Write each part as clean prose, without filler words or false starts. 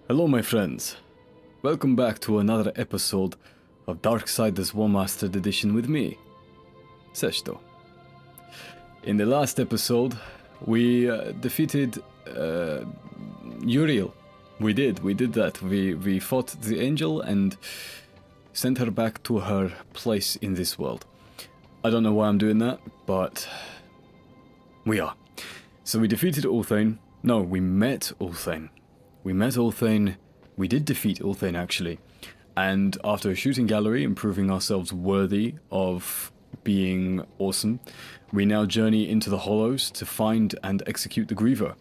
Hello my friends, welcome back to another episode of Darksiders Warmastered edition with me, Seshto. In the last episode, we defeated Uriel. We did that. We fought the angel and sent her back to her place in this world. I don't know why I'm doing that, but we are. So we defeated Ulthane. No, we met Ulthane. We did defeat Ulthane actually, and after a shooting gallery and proving ourselves worthy of being awesome, we now journey into the Hollows to find and execute the Griever.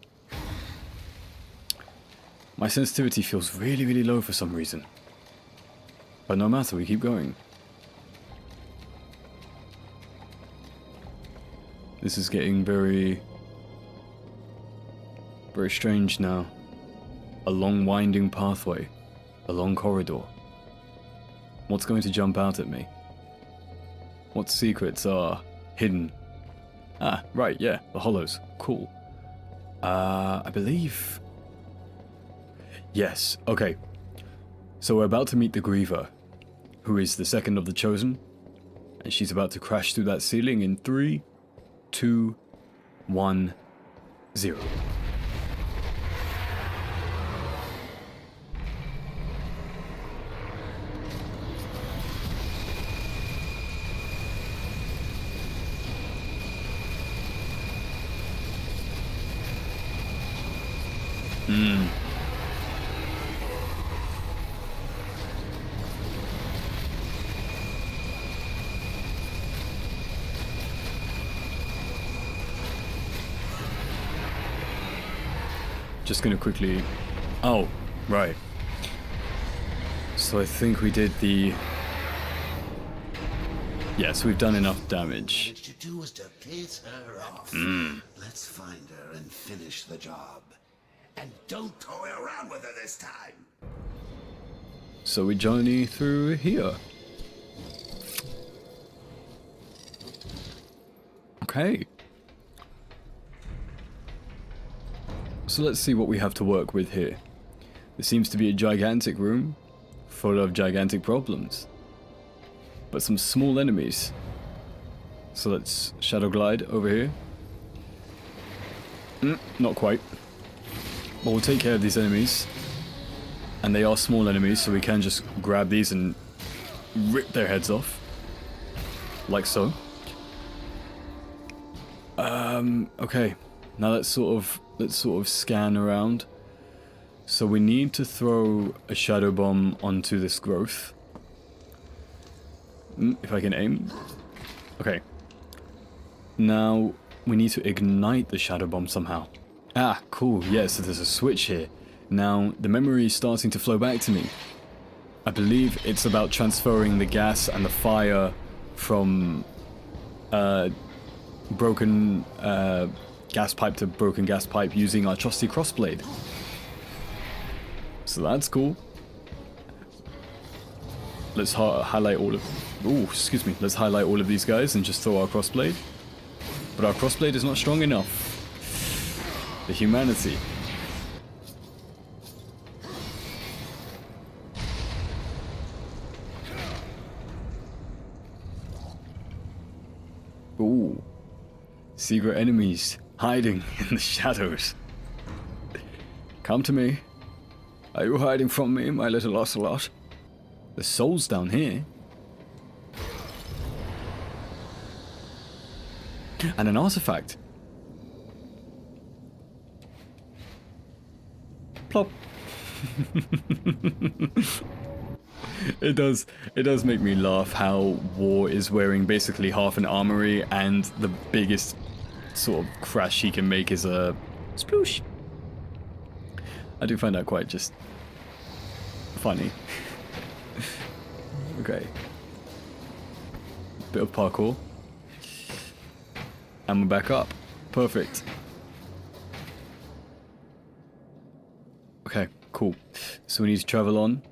My sensitivity feels really low for some reason, but no matter, we keep going. This is getting very strange now. A long winding pathway, a long corridor. What's going to jump out at me? What secrets are hidden? Ah, right, yeah, the Hollows. Cool. I believe... Yes, okay. So we're about to meet the Griever, who is the second of the Chosen, and she's about to crash through that ceiling in 3, 2, 1, 0. Just gonna quickly... Oh, right. So I think we did the... Yes, we've done enough damage. What to do was to piss her off. Let's find her and finish the job. And don't toy around with her this time. So we journey through here. Okay. So let's see what we have to work with here. There seems to be a gigantic room full of gigantic problems, but some small enemies. So let's shadow glide over here. Not quite. But we'll take care of these enemies. And they are small enemies, so we can just grab these and rip their heads off. Like so. Okay. Now let's sort of scan around. So we need to throw a shadow bomb onto this growth. If I can aim. Okay. Now we need to ignite the shadow bomb somehow. Ah, cool. Yeah, so there's a switch here. Now the memory is starting to flow back to me. I believe it's about transferring the gas and the fire from broken gas pipe to broken gas pipe using our trusty crossblade. So that's cool. Let's highlight all of... Ooh, excuse me. Let's highlight all of these guys and just throw our crossblade. But our crossblade is not strong enough. The humanity. Ooh. Secret enemies hiding in the shadows. Come to me. Are you hiding from me, my little ocelot? The soul's down here. And an artifact. Plop. It does make me laugh how War is wearing basically half an armory and the biggest sort of crash he can make is a sploosh. I do find that quite just funny. Okay. Bit of parkour. And we're back up. Perfect. Okay, cool. So we need to travel on.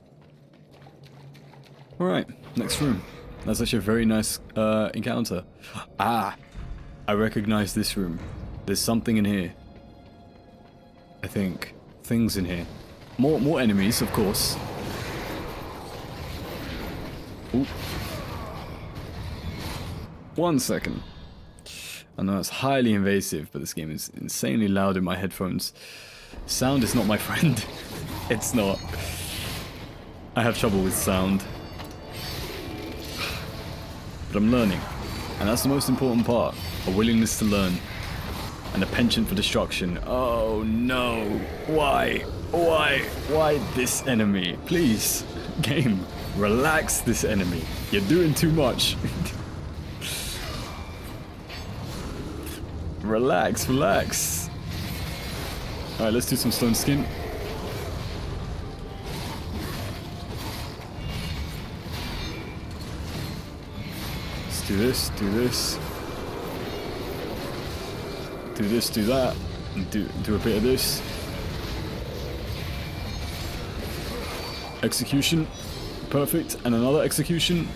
Alright, next room. That's actually a very nice encounter. Ah! I recognize this room. There's something in here. I think. Things in here. More enemies, of course. Ooh. 1 second. I know it's highly invasive, but this game is insanely loud in my headphones. Sound is not my friend. It's not. I have trouble with sound. But I'm learning. And that's the most important part. A willingness to learn. And a penchant for destruction. Oh no. Why? Why? Why this enemy? Please. Game. Relax this enemy. You're doing too much. Relax, relax. Alright, let's do some stone skin. Let's do this, do this. Do this, do that. And do a bit of this. Execution. Perfect. And another execution.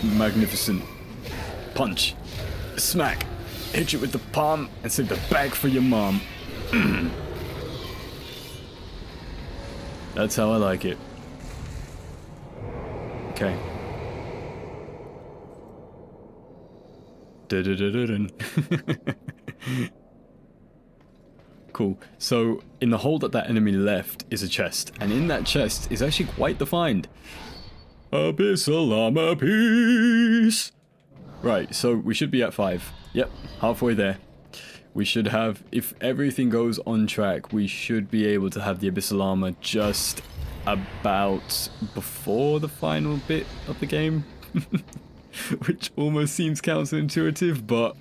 Magnificent. Punch. Smack. Hit you with the palm and save the bag for your mom. That's how I like it. Okay. Dun-dun-dun-dun. Cool. So, in the hole that enemy left is a chest, and in that chest is actually quite defined. Abyssal armor piece. Right, so we should be at 5. Yep, halfway there. We should have, if everything goes on track, we should be able to have the Abyssal Armor just about before the final bit of the game. Which almost seems counterintuitive, but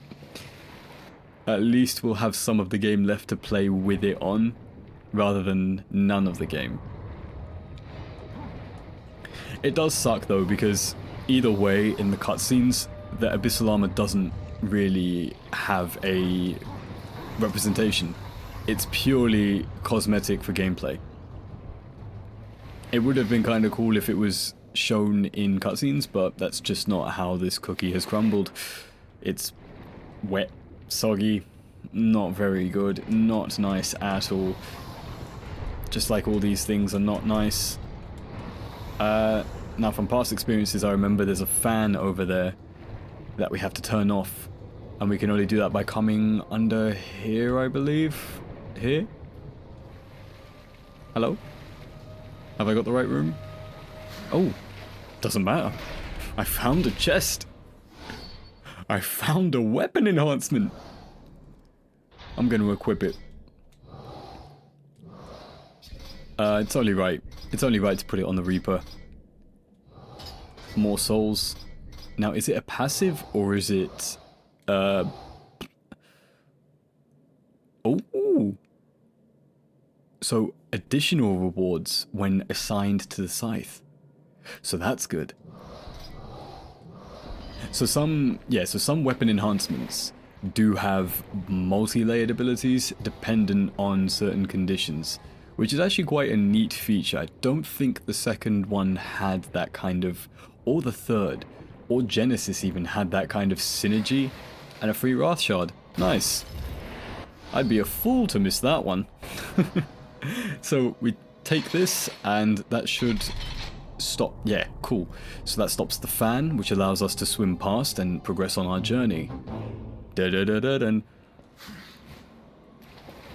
at least we'll have some of the game left to play with it on, rather than none of the game. It does suck though, because either way in the cutscenes, the Abyssal Armor doesn't really have a representation. It's purely cosmetic for gameplay. It would have been kind of cool if it was shown in cutscenes, but that's just not how this cookie has crumbled. It's wet, soggy, not very good, not nice at all. Just like all these things are not nice. Now from past experiences I remember there's a fan over there that we have to turn off. And we can only do that by coming under here, I believe. Here? Hello? Have I got the right room? Oh, doesn't matter. I found a chest. I found a weapon enhancement. I'm going to equip it. It's only right. It's only right to put it on the Reaper. More souls. Now, is it a passive or is it... Oh! So, additional rewards when assigned to the scythe. So that's good. So some weapon enhancements do have multi-layered abilities dependent on certain conditions, which is actually quite a neat feature. I don't think the second one had that kind of, or the third, or Genesis even had that kind of synergy. And a free Wrath Shard. Nice. I'd be a fool to miss that one. So we take this and that should stop. Yeah, cool. So that stops the fan, which allows us to swim past and progress on our journey. Da-da-da-da-dun.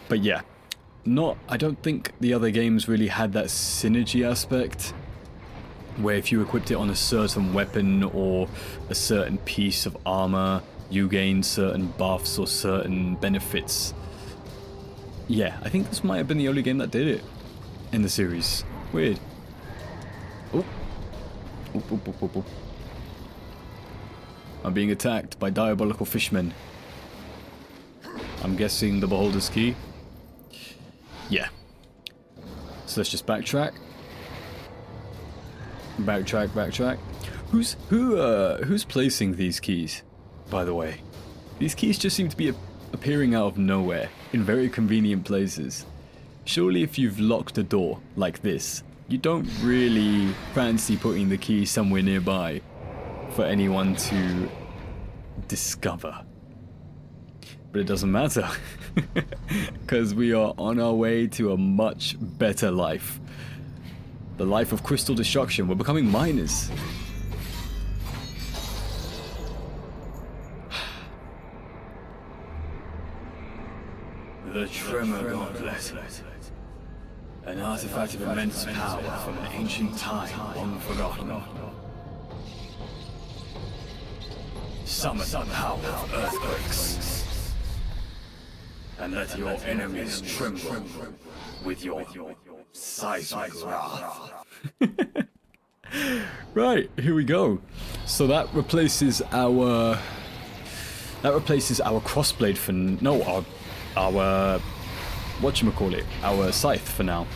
But yeah, I don't think the other games really had that synergy aspect, where if you equipped it on a certain weapon or a certain piece of armor, you gain certain buffs or certain benefits. Yeah, I think this might have been the only game that did it in the series. Weird. Oh. Oop, oop, oop, oop, oop. I'm being attacked by diabolical fishmen. I'm guessing the Beholder's Key. Yeah. So let's just backtrack. Backtrack. Who's placing these keys, by the way? These keys just seem to be appearing out of nowhere in very convenient places. Surely if you've locked a door like this, you don't really fancy putting the key somewhere nearby for anyone to discover. But it doesn't matter, because we are on our way to a much better life. The life of crystal destruction. We're becoming miners. The Tremor Gauntlet. An artifact of immense power from an ancient time long forgotten. Summon the power of earthquakes. And let your enemies tremble with your seismic wrath. Right, here we go. So that replaces our crossblade for our whatchamacallit, our scythe for now.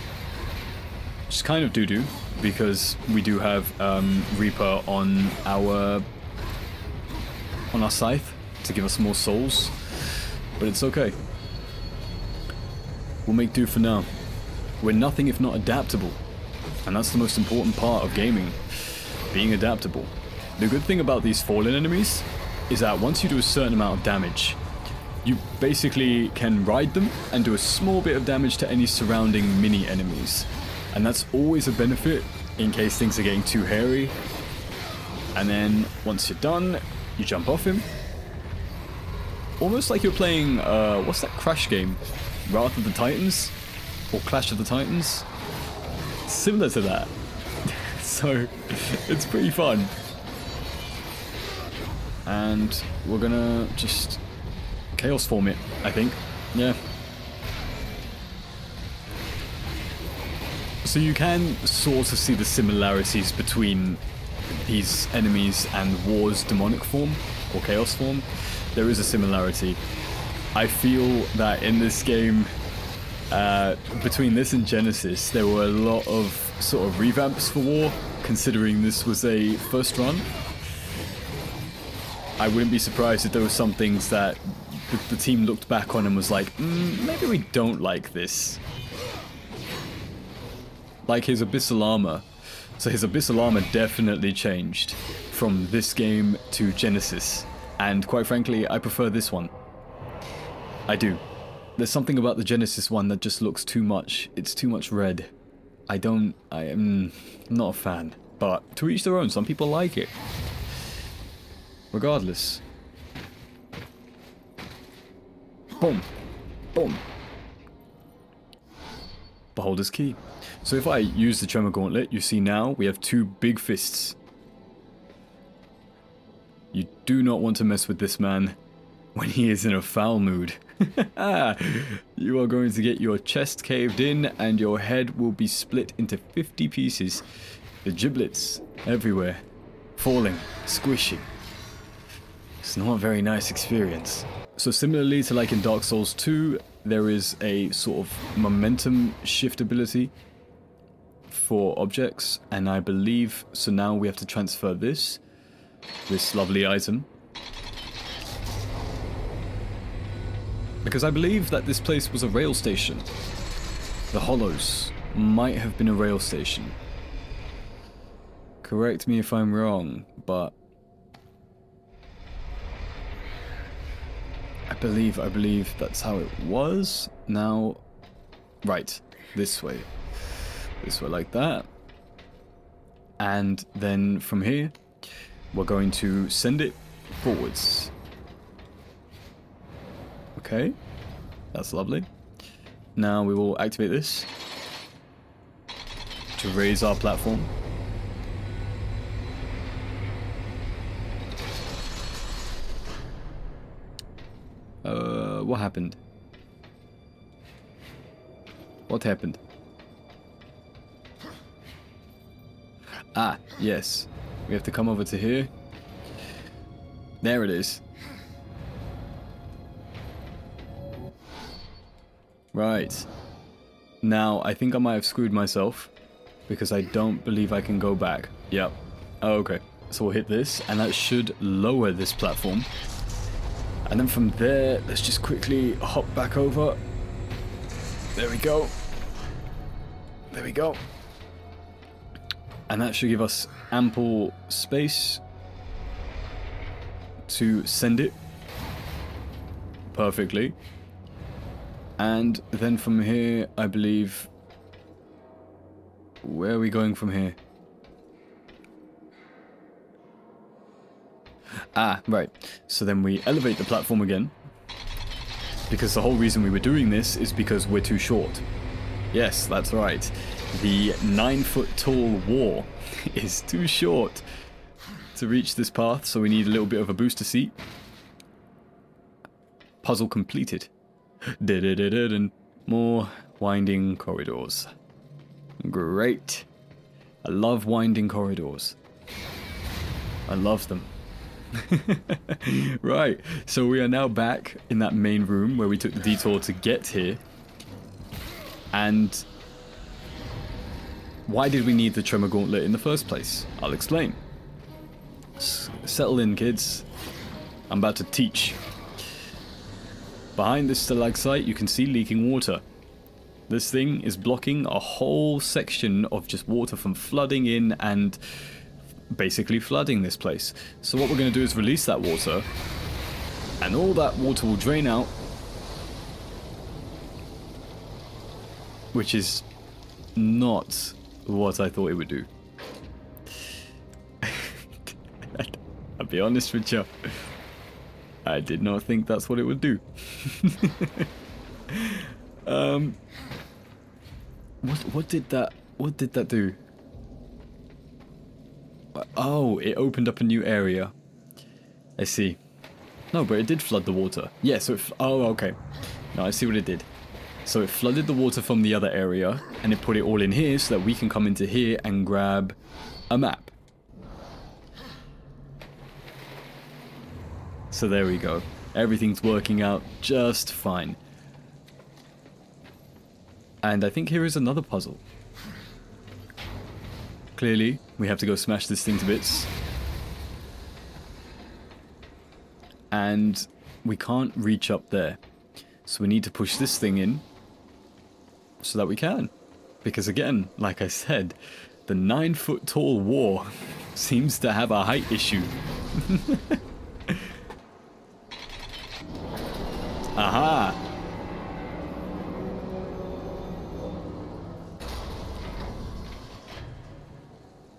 Which is kind of doo-doo, because we do have Reaper on our scythe to give us more souls, but it's okay. We'll make do for now. We're nothing if not adaptable, and that's the most important part of gaming, being adaptable. The good thing about these fallen enemies is that once you do a certain amount of damage, you basically can ride them and do a small bit of damage to any surrounding mini enemies. And that's always a benefit in case things are getting too hairy. And then once you're done, you jump off him. Almost like you're playing, what's that Crash game? Wrath of the Titans? Or Clash of the Titans? Similar to that. So, it's pretty fun. And we're gonna just Chaos Form it, I think. Yeah. So you can sort of see the similarities between these enemies and War's demonic form, or Chaos Form. There is a similarity. I feel that in this game, between this and Genesis, there were a lot of sort of revamps for War, considering this was a first run. I wouldn't be surprised if there were some things that the team looked back on and was like, maybe we don't like this. Like his Abyssal Armor. So his Abyssal Armor definitely changed from this game to Genesis. And quite frankly, I prefer this one. I do. There's something about the Genesis one that just looks too much. It's too much red. I am not a fan. But to each their own, some people like it. Regardless. Boom. Boom. Beholder's Key. So if I use the Tremor Gauntlet, you see now we have two big fists. You do not want to mess with this man when he is in a foul mood. You are going to get your chest caved in and your head will be split into 50 pieces. The giblets everywhere. Falling. Squishing. It's not a very nice experience. So similarly to like in Dark Souls 2, there is a sort of momentum shift ability for objects, and I believe, so now we have to transfer this lovely item. Because I believe that this place was a rail station. The Hollows might have been a rail station. Correct me if I'm wrong, but I believe that's how it was. Now, right, this way like that. And then from here, we're going to send it forwards. Okay, that's lovely. Now we will activate this to raise our platform. What happened? What happened? Ah, yes. We have to come over to here. There it is. Right. Now, I think I might have screwed myself, because I don't believe I can go back. Yep. Oh, okay. So we'll hit this, and that should lower this platform. And then from there, let's just quickly hop back over. There we go. There we go. And that should give us ample space to send it perfectly. And then from here, I believe Where are we going from here? Ah, right. So then we elevate the platform again. Because the whole reason we were doing this is because we're too short. Yes, that's right. The 9-foot-tall wall is too short to reach this path, so we need a little bit of a booster seat. Puzzle completed. And more winding corridors. Great. I love winding corridors. I love them. Right, so we are now back in that main room where we took the detour to get here. And why did we need the Tremor Gauntlet in the first place? I'll explain. Settle in, kids. I'm about to teach. Behind this stalactite, you can see leaking water. This thing is blocking a whole section of just water from flooding in and basically flooding this place. So what we're going to do is release that water, and all that water will drain out, which is not what I thought it would do. I'll be honest with you, I did not think that's what it would do. What did that do? Oh, it opened up a new area. I see. No, but it did flood the water. Yeah, so oh, okay. No, I see what it did. So it flooded the water from the other area, and it put it all in here so that we can come into here and grab a map. So there we go. Everything's working out just fine. And I think here is another puzzle. Clearly, we have to go smash this thing to bits. And we can't reach up there. So we need to push this thing in so that we can. Because again, like I said, the 9-foot-tall wall seems to have a height issue. Aha!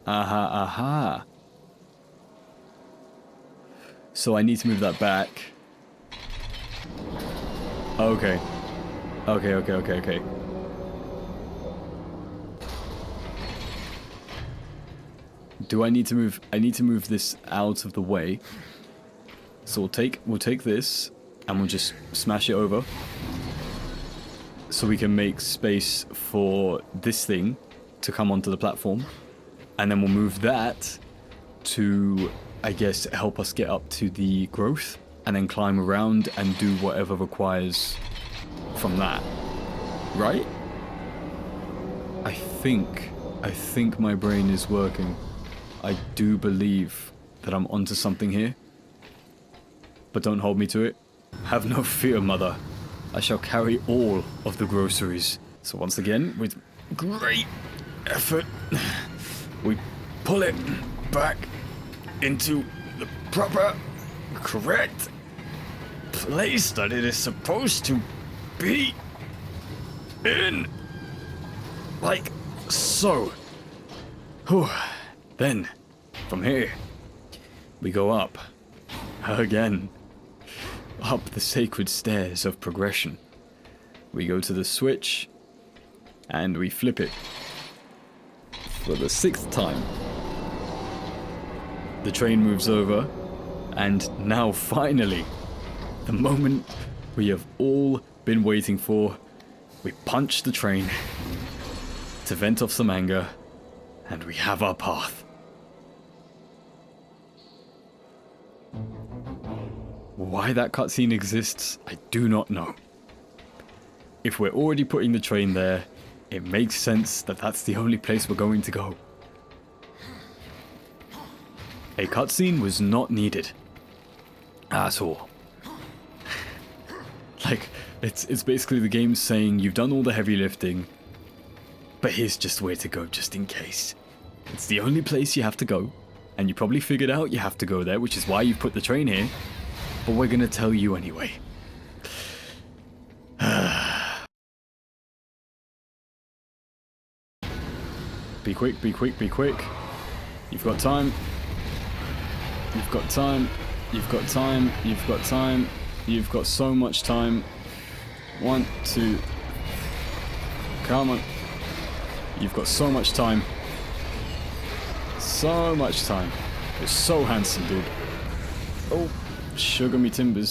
Aha, aha. So I need to move that back. Okay. Okay. Do I need to move? I need to move this out of the way. So we'll take this and we'll just smash it over. So we can make space for this thing to come onto the platform. And then we'll move that to, I guess, help us get up to the growth. And then climb around and do whatever requires from that. Right? I think my brain is working. I do believe that I'm onto something here. But don't hold me to it. Have no fear, mother. I shall carry all of the groceries. So once again, with great effort, we pull it back into the proper, correct place that it is supposed to be in. Like so. Whew. Then, from here, we go up. Again. Up the sacred stairs of progression. We go to the switch, and we flip it. For the 6th time. The train moves over, and now finally, the moment we have all been waiting for, we punch the train to vent off some anger, and we have our path. Why that cutscene exists, I do not know. If we're already putting the train there, it makes sense that that's the only place we're going to go. A cutscene was not needed. At all. Like, it's basically the game saying you've done all the heavy lifting, but here's just where to go just in case. It's the only place you have to go, and you probably figured out you have to go there, which is why you put the train here, but we're gonna tell you anyway. Be quick, be quick, be quick. You've got time. You've got time. You've got time. You've got time. You've got so much time. 1, 2. Come on. You've got so much time. So much time. You're so handsome, dude. Oh, sugar me timbers.